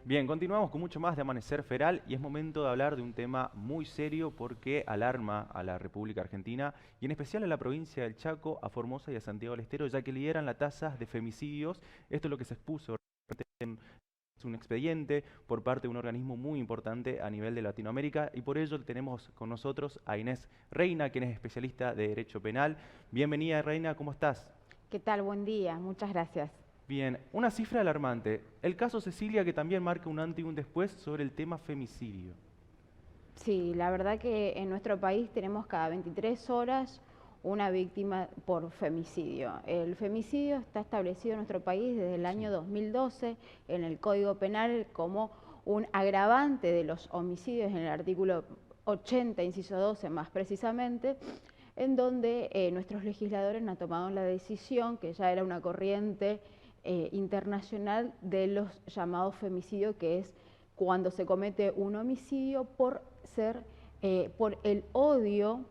Bien, continuamos con mucho más de Amanecer Feral y es momento de hablar de un tema muy serio porque alarma a la República Argentina y en especial a la provincia del Chaco, a Formosa y a Santiago del Estero, ya que lideran las tasas de femicidios. Esto es lo que se expuso en un expediente por parte de un organismo muy importante a nivel de Latinoamérica y por ello tenemos con nosotros a Inés Reina, quien es especialista de Derecho Penal. Bienvenida, Reina, ¿cómo estás? ¿Qué tal? Buen día, muchas gracias. Bien, una cifra alarmante. El caso Cecilia que también marca un antes y un después sobre el tema femicidio. Sí, la verdad que en nuestro país tenemos cada 23 horas una víctima por femicidio. El femicidio está establecido en nuestro país desde el Sí, año 2012 en el Código Penal como un agravante de los homicidios en el artículo 80, inciso 12 más precisamente, en donde nuestros legisladores han tomado la decisión, que ya era una corriente internacional, de los llamados femicidios, que es cuando se comete un homicidio por el odio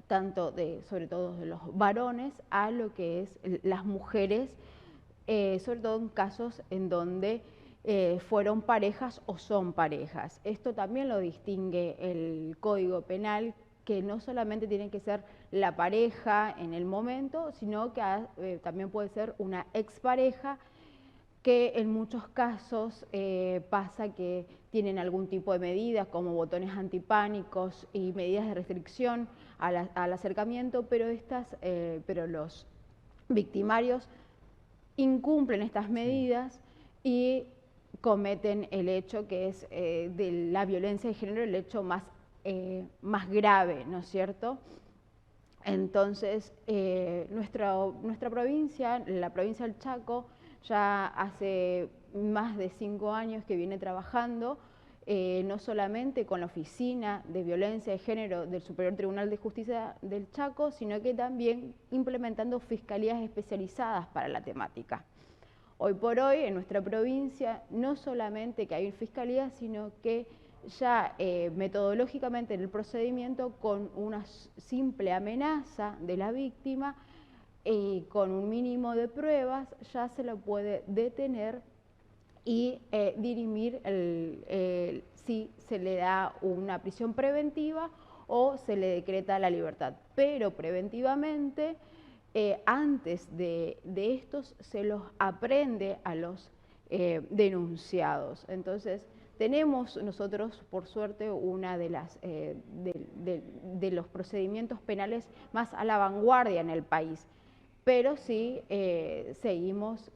tanto sobre todo de los varones a lo que es las mujeres, sobre todo en casos en donde fueron parejas o son parejas. Esto también lo distingue el Código Penal, que no solamente tiene que ser la pareja en el momento, sino que también puede ser una expareja, que en muchos casos pasa que tienen algún tipo de medidas como botones antipánicos y medidas de restricción al acercamiento, pero los victimarios incumplen estas sí. medidas y cometen el hecho que es de la violencia de género, el hecho más grave, ¿no es cierto? Entonces, nuestra provincia, la provincia del Chaco, ya hace más de 5 años que viene trabajando, no solamente con la Oficina de Violencia de Género del Superior Tribunal de Justicia del Chaco, sino que también implementando fiscalías especializadas para la temática. Hoy por hoy, en nuestra provincia, no solamente que hay fiscalía, sino que ya metodológicamente en el procedimiento, con una simple amenaza de la víctima, con un mínimo de pruebas, ya se lo puede detener y dirimir si se le da una prisión preventiva o se le decreta la libertad. Pero preventivamente, antes de estos, se los aprende a los denunciados. Entonces, tenemos nosotros, por suerte, una de los procedimientos penales más a la vanguardia en el país, pero sí seguimos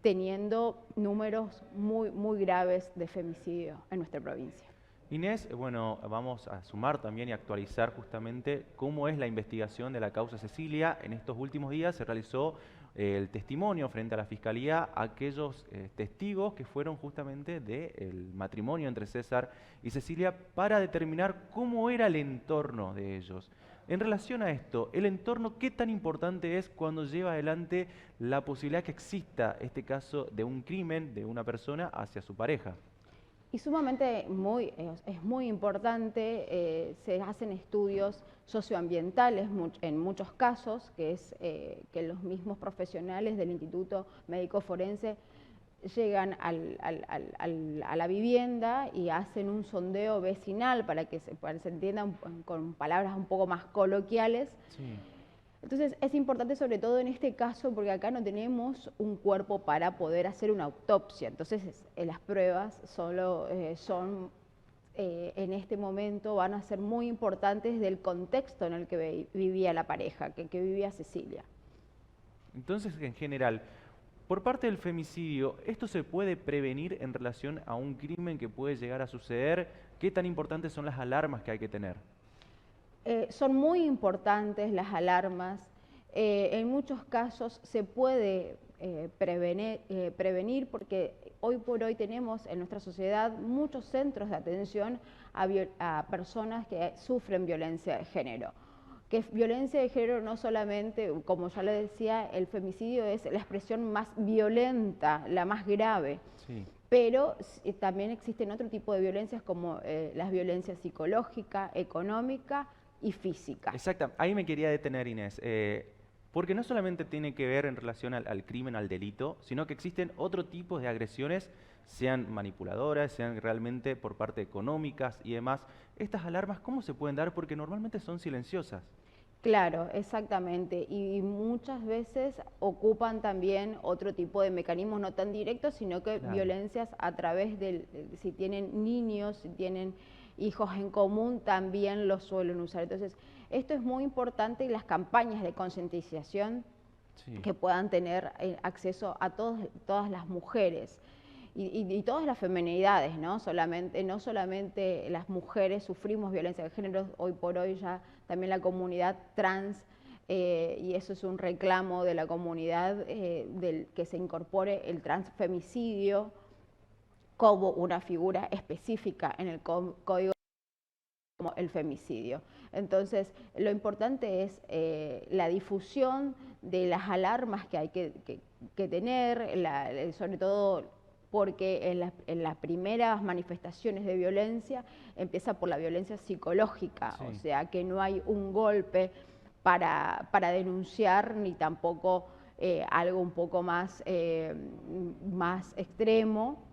teniendo números muy graves de femicidio en nuestra provincia. Inés, bueno, vamos a sumar también y actualizar justamente cómo es la investigación de la causa Cecilia. En estos últimos días se realizó el testimonio frente a la Fiscalía a aquellos testigos que fueron justamente del matrimonio entre César y Cecilia para determinar cómo era el entorno de ellos. En relación a esto, el entorno, ¿qué tan importante es cuando lleva adelante la posibilidad que exista este caso de un crimen de una persona hacia su pareja? Y sumamente es muy importante, se hacen estudios socioambientales en muchos casos, que es que los mismos profesionales del Instituto Médico Forense llegan a la vivienda y hacen un sondeo vecinal para que se entienda con palabras un poco más coloquiales. Sí. Entonces es importante sobre todo en este caso porque acá no tenemos un cuerpo para poder hacer una autopsia. Entonces las pruebas solo son en este momento van a ser muy importantes del contexto en el que vivía la pareja, que vivía Cecilia. Entonces, en general, por parte del femicidio, ¿esto se puede prevenir en relación a un crimen que puede llegar a suceder? ¿Qué tan importantes son las alarmas que hay que tener? Son muy importantes las alarmas. En muchos casos se puede prevenir porque hoy por hoy tenemos en nuestra sociedad muchos centros de atención a personas que sufren violencia de género. Que violencia de género no solamente, como ya le decía, el femicidio es la expresión más violenta, la más grave, Sí. pero también existen otro tipo de violencias como las violencias psicológica, económica y física. Exacto, ahí me quería detener, Inés. porque no solamente tiene que ver en relación al crimen, al delito, sino que existen otro tipo de agresiones, sean manipuladoras, sean realmente por parte económicas y demás. Estas alarmas, ¿cómo se pueden dar? Porque normalmente son silenciosas. Claro, exactamente. Y muchas veces ocupan también otro tipo de mecanismos, no tan directos, sino que Claro. violencias a través del, si tienen niños, si tienen hijos en común, también los suelen usar. Entonces, esto es muy importante y las campañas de concientización Sí, que puedan tener acceso a todas las mujeres y todas las feminidades, ¿no? No solamente las mujeres sufrimos violencia de género, hoy por hoy ya también la comunidad trans, y eso es un reclamo de la comunidad, que se incorpore el transfemicidio como una figura específica en el código como el femicidio. Entonces, lo importante es la difusión de las alarmas que hay que tener, sobre todo porque en las primeras manifestaciones de violencia empieza por la violencia psicológica, o sí. sea que no hay un golpe para denunciar ni tampoco algo un poco más extremo.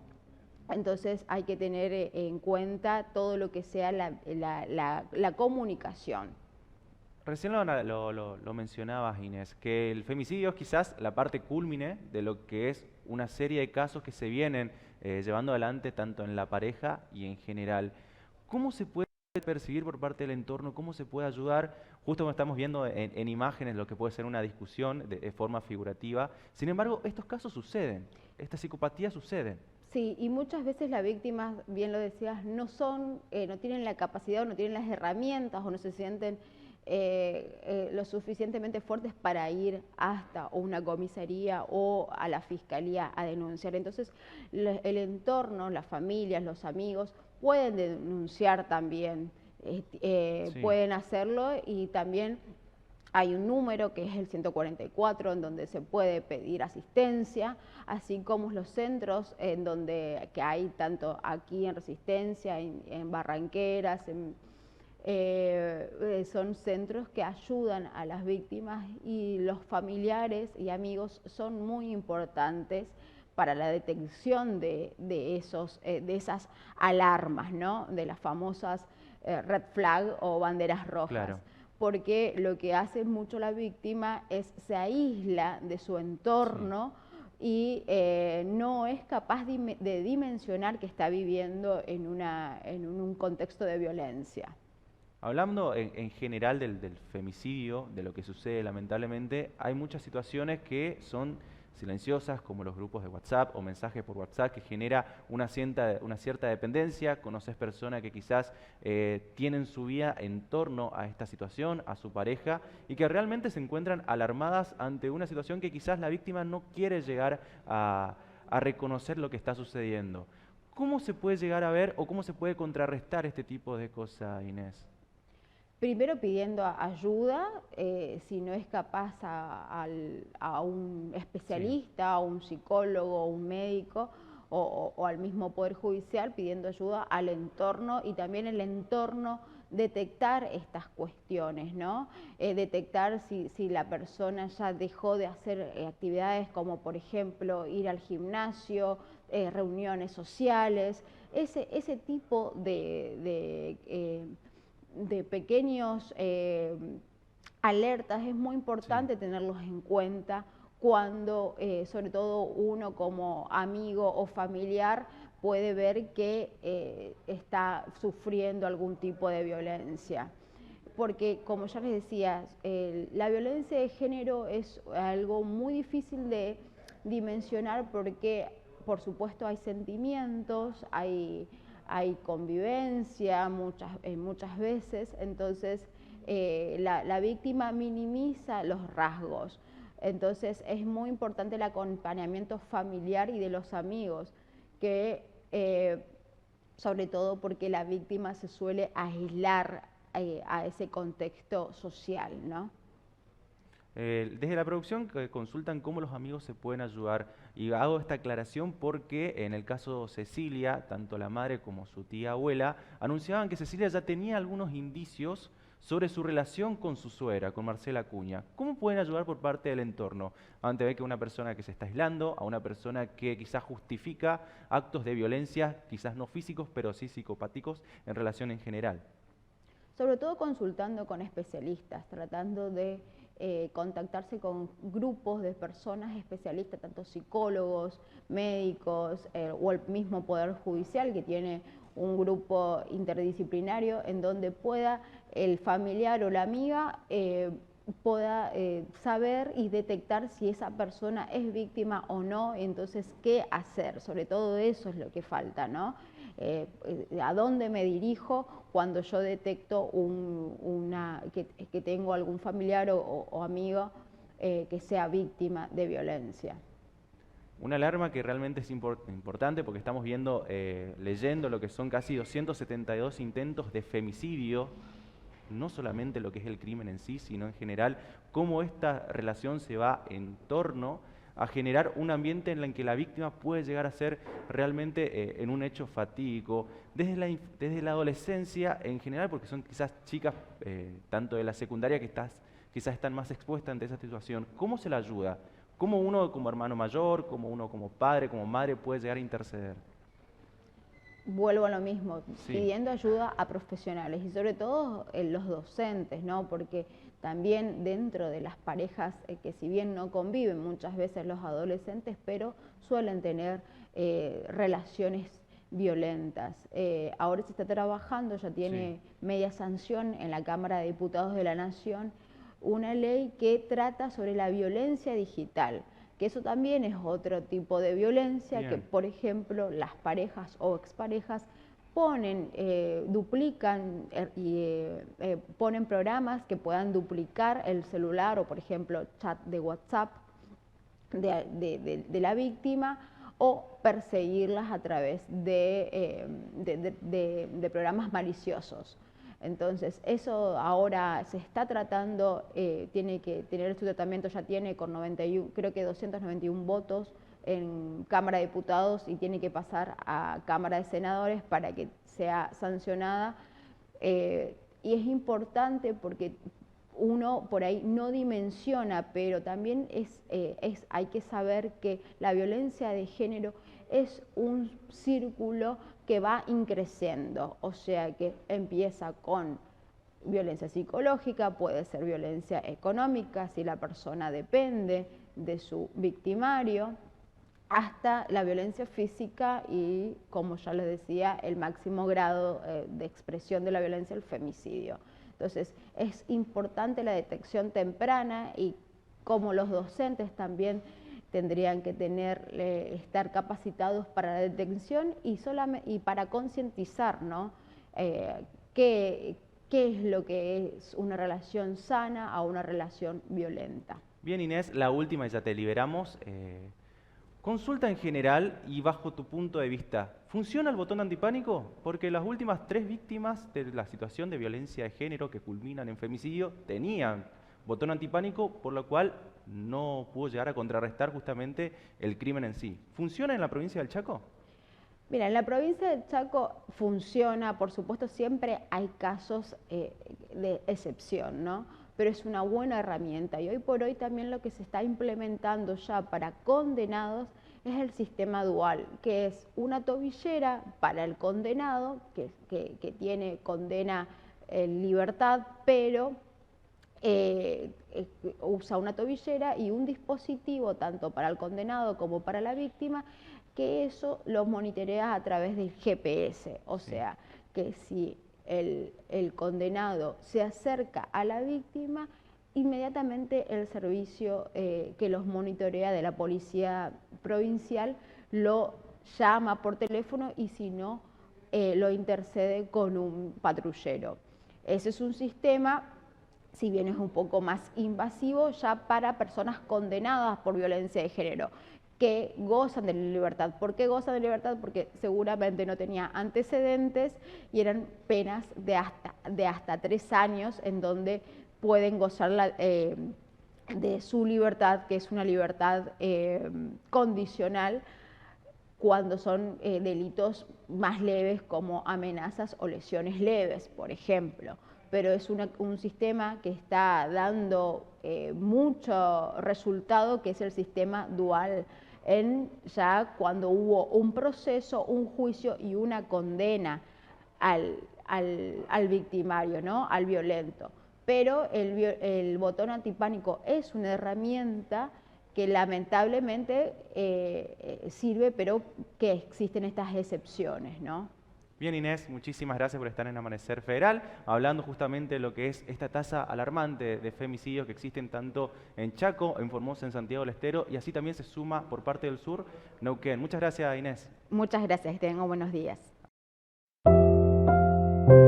Entonces hay que tener en cuenta todo lo que sea la comunicación. Recién lo mencionabas, Inés, que el femicidio es quizás la parte cúlmine de lo que es una serie de casos que se vienen llevando adelante tanto en la pareja y en general. ¿Cómo se puede percibir por parte del entorno? ¿Cómo se puede ayudar? Justo como estamos viendo en imágenes lo que puede ser una discusión de forma figurativa. Sin embargo, estos casos suceden, estas psicopatías suceden. Sí, y muchas veces las víctimas, bien lo decías, no tienen la capacidad o no tienen las herramientas o no se sienten lo suficientemente fuertes para ir hasta una comisaría o a la fiscalía a denunciar. Entonces, el entorno, las familias, los amigos pueden denunciar también, Sí, pueden hacerlo y también hay un número que es el 144 en donde se puede pedir asistencia, así como los centros en donde que hay tanto aquí en Resistencia, en Barranqueras, son centros que ayudan a las víctimas y los familiares y amigos son muy importantes para la detección de esas alarmas, ¿no? De las famosas red flag o banderas rojas. claro. Porque lo que hace mucho la víctima es se aísla de su Sí. entorno y no es capaz de dimensionar que está viviendo en un contexto de violencia. Hablando en general del femicidio, de lo que sucede lamentablemente, hay muchas situaciones que son silenciosas, como los grupos de WhatsApp o mensajes por WhatsApp, que genera una cierta dependencia. Conoces personas que quizás tienen su vida en torno a esta situación, a su pareja, y que realmente se encuentran alarmadas ante una situación que quizás la víctima no quiere llegar a reconocer lo que está sucediendo. ¿Cómo se puede llegar a ver o cómo se puede contrarrestar este tipo de cosas, Inés? Primero pidiendo ayuda, si no es capaz a un Sí, especialista, a un psicólogo, un médico o al mismo Poder Judicial, pidiendo ayuda al entorno y también el entorno detectar estas cuestiones, ¿no? Detectar si la persona ya dejó de hacer actividades como por ejemplo ir al gimnasio, reuniones sociales, ese tipo de pequeños alertas es muy sí. importante tenerlos en cuenta cuando sobre todo uno como amigo o familiar puede ver que está sufriendo algún tipo de violencia. Porque como ya les decía, la violencia de género es algo muy difícil de dimensionar porque por supuesto hay sentimientos, hay convivencia muchas veces, entonces la víctima minimiza los rasgos. Entonces es muy importante el acompañamiento familiar y de los amigos, que sobre todo porque la víctima se suele aislar a ese contexto social, ¿no? Desde la producción consultan cómo los amigos se pueden ayudar y hago esta aclaración porque en el caso Cecilia, tanto la madre como su tía abuela anunciaban que Cecilia ya tenía algunos indicios sobre su relación con su suegra, con Marcela Acuña. ¿Cómo pueden ayudar por parte del entorno ante ver que una persona que se está aislando, a una persona que quizás justifica actos de violencia, quizás no físicos, pero sí psicopáticos en relación en general? Sobre todo consultando con especialistas, tratando de contactarse con grupos de personas especialistas, tanto psicólogos, médicos o el mismo Poder Judicial, que tiene un grupo interdisciplinario en donde pueda el familiar o la amiga pueda saber y detectar si esa persona es víctima o no, entonces qué hacer. Sobre todo eso es lo que falta, ¿no? ¿A dónde me dirijo cuando yo detecto que tengo algún familiar o amigo que sea víctima de violencia? Una alarma que realmente es importante porque estamos viendo, leyendo lo que son casi 272 intentos de femicidio, no solamente lo que es el crimen en sí, sino en general cómo esta relación se va en torno a generar un ambiente en el que la víctima puede llegar a ser realmente en un hecho fatídico, desde la adolescencia en general, porque son quizás chicas tanto de la secundaria que quizás están más expuestas ante esa situación. ¿Cómo se la ayuda? ¿Cómo uno como hermano mayor, como uno como padre, como madre puede llegar a interceder? Vuelvo a lo mismo, Sí, pidiendo ayuda a profesionales y sobre todo los docentes, ¿no? Porque también dentro de las parejas que si bien no conviven muchas veces los adolescentes, pero suelen tener relaciones violentas. Ahora se está trabajando, ya sí, tiene media sanción en la Cámara de Diputados de la Nación, una ley que trata sobre la violencia digital, que eso también es otro tipo de violencia, que bien, por ejemplo las parejas o exparejas ponen, duplican y ponen programas que puedan duplicar el celular o por ejemplo chat de WhatsApp de la víctima o perseguirlas a través de programas maliciosos. Entonces, eso ahora se está tratando, tiene que tener su tratamiento, ya tiene con 91, creo que 291 votos en Cámara de Diputados y tiene que pasar a Cámara de Senadores para que sea sancionada. Y es importante porque uno por ahí no dimensiona, pero también hay que saber que la violencia de género es un círculo que va increciendo, o sea que empieza con violencia psicológica, puede ser violencia económica si la persona depende de su victimario, hasta la violencia física y, como ya les decía, el máximo grado de expresión de la violencia, el femicidio. Entonces, es importante la detección temprana y como los docentes también tendrían que estar capacitados para la detección y para concientizar, ¿no? ¿Qué es lo que es una relación sana a una relación violenta? bien Inés, la última y ya te liberamos. Consulta en general y bajo tu punto de vista, ¿funciona el botón antipánico? Porque las últimas 3 víctimas de la situación de violencia de género que culminan en femicidio tenían botón antipánico, por lo cual no pudo llegar a contrarrestar justamente el crimen en sí. ¿Funciona en la provincia del Chaco? Mira, en la provincia de Chaco funciona, por supuesto, siempre hay casos de excepción, ¿no? Pero es una buena herramienta y hoy por hoy también lo que se está implementando ya para condenados es el sistema dual, que es una tobillera para el condenado, que tiene condena en libertad, pero usa una tobillera y un dispositivo tanto para el condenado como para la víctima, que eso lo monitorea a través del GPS, o Sí. sea, que si el condenado se acerca a la víctima, inmediatamente el servicio que los monitorea de la policía provincial lo llama por teléfono y si no, lo intercede con un patrullero. Ese es un sistema, si bien es un poco más invasivo, ya para personas condenadas por violencia de género, que gozan de la libertad. ¿Por qué gozan de libertad? Porque seguramente no tenía antecedentes y eran penas de hasta 3 años en donde pueden gozar de su libertad, que es una libertad condicional, cuando son delitos más leves como amenazas o lesiones leves, por ejemplo. pero es un sistema que está dando mucho resultado, que es el sistema dual, ya cuando hubo un proceso, un juicio y una condena al victimario, ¿no? Al violento. Pero el botón antipánico es una herramienta que lamentablemente sirve, pero que existen estas excepciones, ¿no? Bien, Inés, muchísimas gracias por estar en Amanecer Federal, hablando justamente de lo que es esta tasa alarmante de femicidios que existen tanto en Chaco, en Formosa, en Santiago del Estero, y así también se suma por parte del sur, Neuquén. Muchas gracias, Inés. Muchas gracias, que tengan buenos días.